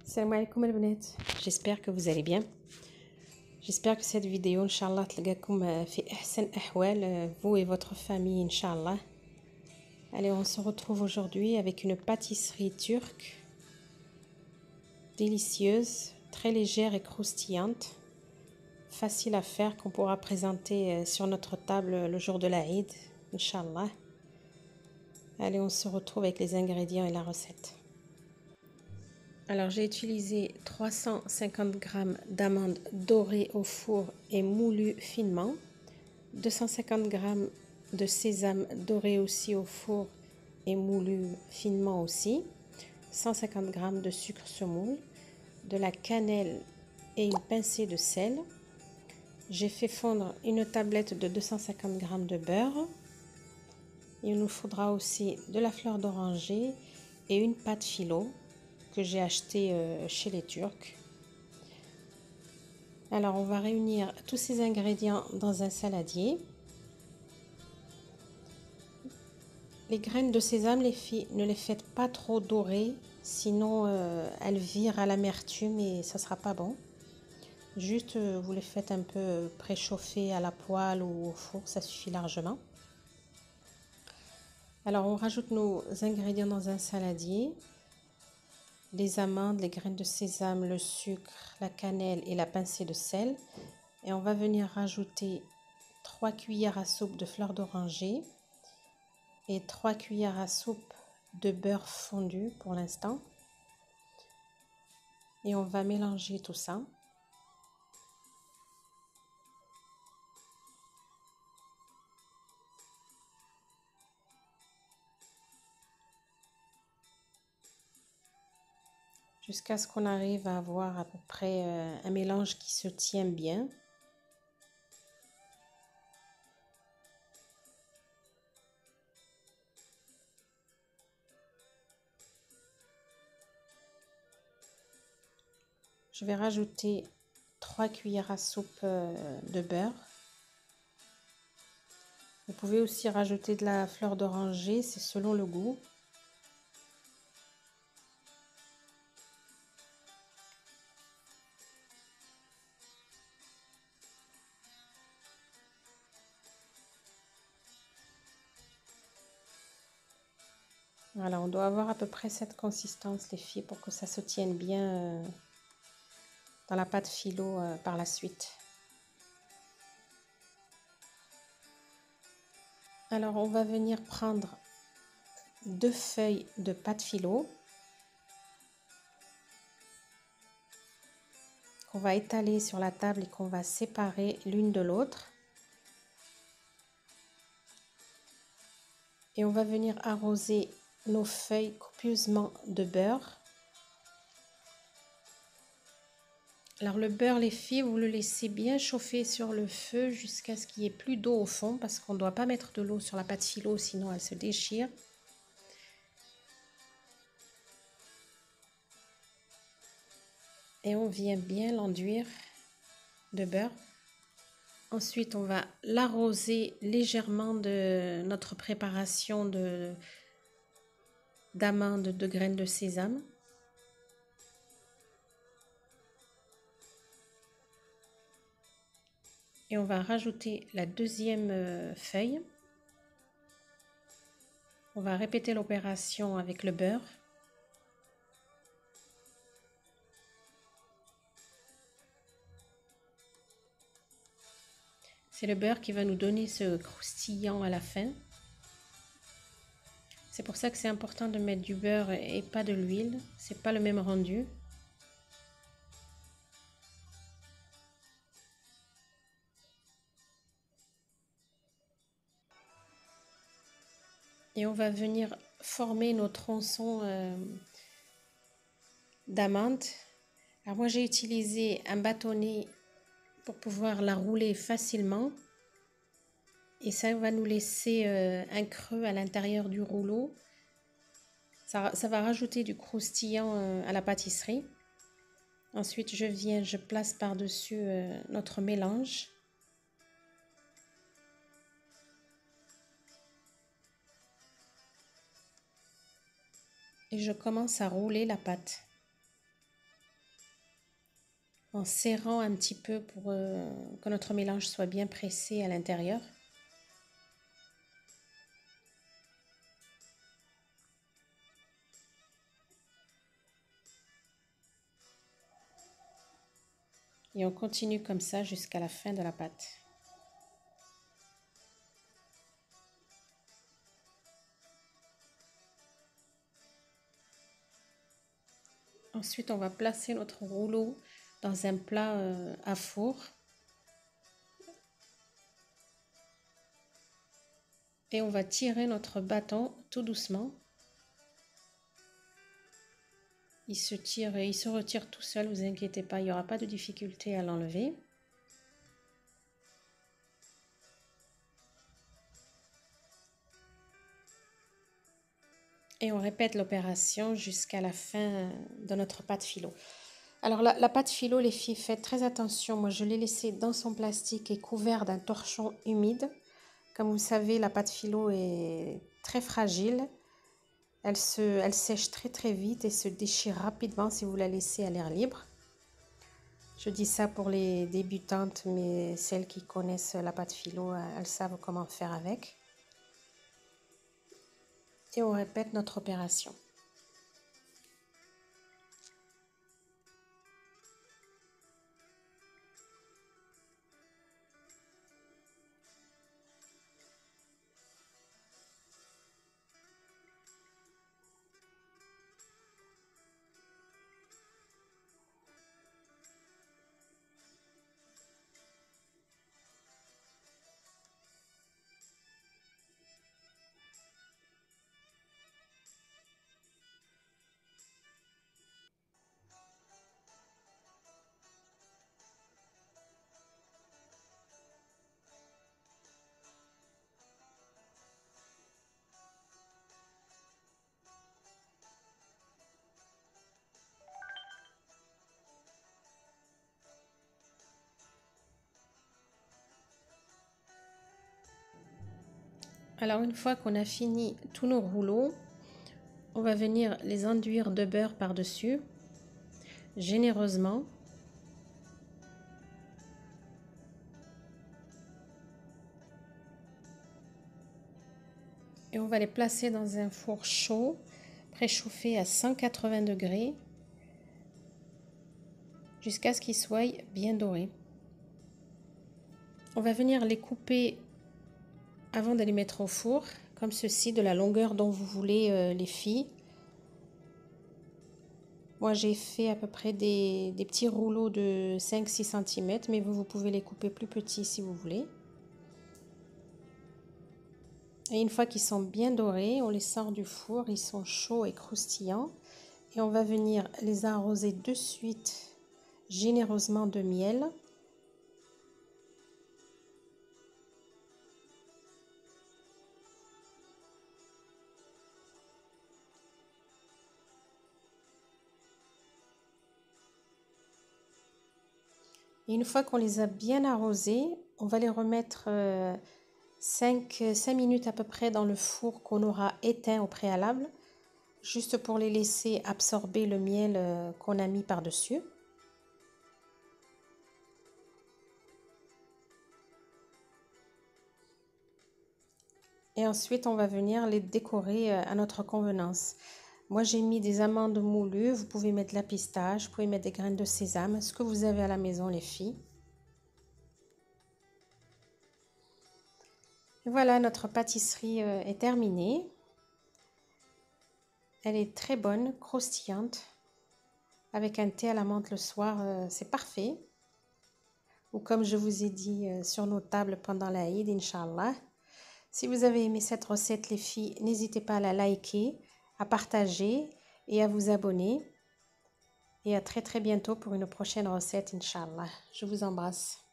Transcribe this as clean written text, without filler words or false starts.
السلام عليكم البنات. j'espère que vous allez bien. J'espère que cette vidéo inchallah تلقاكم في احسن احوال vous et votre famille inchallah. Allez, on se retrouve aujourd'hui avec une pâtisserie turque délicieuse, très légère et croustillante, facile à faire, qu'on pourra présenter sur notre table le jour de l'Aïd inchallah. Allez, on se retrouve avec les ingrédients et la recette. Alors j'ai utilisé 350 g d'amandes dorées au four et moulues finement, 250 g de sésame doré aussi au four et moulu finement aussi, 150 g de sucre semoule, de la cannelle et une pincée de sel. J'ai fait fondre une tablette de 250 g de beurre. Il nous faudra aussi de la fleur d'oranger et une pâte philo que j'ai acheté chez les Turcs. Alors on va réunir tous ces ingrédients dans un saladier. Les graines de sésame, les filles, ne les faites pas trop dorées, sinon elles virent à l'amertume et ça sera pas bon. Juste vous les faites un peu préchauffer à la poêle ou au four, ça suffit largement. Alors on rajoute nos ingrédients dans un saladier. Les amandes, les graines de sésame, le sucre, la cannelle et la pincée de sel. Et on va venir rajouter 3 cuillères à soupe de fleur d'oranger et 3 cuillères à soupe de beurre fondu pour l'instant. Et on va mélanger tout ça. Jusqu'à ce qu'on arrive à avoir à peu près un mélange qui se tient bien. Je vais rajouter 3 cuillères à soupe de beurre. Vous pouvez aussi rajouter de la fleur d'oranger, c'est selon le goût. Voilà, on doit avoir à peu près cette consistance, les filles, pour que ça se tienne bien dans la pâte philo par la suite. Alors, on va venir prendre 2 feuilles de pâte philo qu'on va étaler sur la table et qu'on va séparer l'une de l'autre. Et on va venir arroser nos feuilles copieusement de beurre. Alors le beurre, les filles, vous le laissez bien chauffer sur le feu jusqu'à ce qu'il n'y ait plus d'eau au fond, parce qu'on ne doit pas mettre de l'eau sur la pâte philo, sinon elle se déchire. Et on vient bien l'enduire de beurre. Ensuite, on va l'arroser légèrement de notre préparation d'amandes, de graines de sésame. Et on va rajouter la deuxième feuille. On va répéter l'opération avec le beurre. C'est le beurre qui va nous donner ce croustillant à la fin. C'est pour ça que c'est important de mettre du beurre et pas de l'huile. C'est pas le même rendu. Et on va venir former nos tronçons d'amandes. Alors moi j'ai utilisé un bâtonnet pour pouvoir la rouler facilement. Et ça va nous laisser un creux à l'intérieur du rouleau. Ça va rajouter du croustillant à la pâtisserie. Ensuite, je place par-dessus notre mélange. Et je commence à rouler la pâte. en serrant un petit peu pour que notre mélange soit bien pressé à l'intérieur. Et on continue comme ça jusqu'à la fin de la pâte. Ensuite, on va placer notre rouleau dans un plat à four. Et on va tirer notre bâton tout doucement. Il se tire et il se retire tout seul, vous inquiétez pas, il n'y aura pas de difficulté à l'enlever. Et on répète l'opération jusqu'à la fin de notre pâte philo. Alors la pâte philo, les filles, faites très attention. Moi, je l'ai laissée dans son plastique et couvert d'un torchon humide. Comme vous savez, la pâte philo est très fragile. Elle sèche très très vite et se déchire rapidement si vous la laissez à l'air libre. Je dis ça pour les débutantes, mais celles qui connaissent la pâte philo, elles savent comment faire avec. Et on répète notre opération. Alors une fois qu'on a fini tous nos rouleaux, on va venir les enduire de beurre par-dessus, généreusement. Et on va les placer dans un four chaud, préchauffé à 180 degrés, jusqu'à ce qu'ils soient bien dorés. On va venir les couper avant de les mettre au four, comme ceci, de la longueur dont vous voulez, les filles. Moi, j'ai fait à peu près des petits rouleaux de 5-6 cm, mais vous pouvez les couper plus petits si vous voulez. Et une fois qu'ils sont bien dorés, on les sort du four, ils sont chauds et croustillants. Et on va venir les arroser de suite généreusement de miel. Et une fois qu'on les a bien arrosés, on va les remettre 5 minutes à peu près dans le four qu'on aura éteint au préalable, juste pour les laisser absorber le miel qu'on a mis par-dessus. Et ensuite, on va venir les décorer à notre convenance. Moi, j'ai mis des amandes moulues, vous pouvez mettre de la pistache, vous pouvez mettre des graines de sésame, ce que vous avez à la maison, les filles. Et voilà, notre pâtisserie est terminée. Elle est très bonne, croustillante. Avec un thé à la menthe le soir, c'est parfait. Ou comme je vous ai dit sur nos tables pendant l'Aïd, Inch'Allah. Si vous avez aimé cette recette, les filles, n'hésitez pas à la liker, à partager et à vous abonner. Et à très très bientôt pour une prochaine recette, Inch'Allah. Je vous embrasse.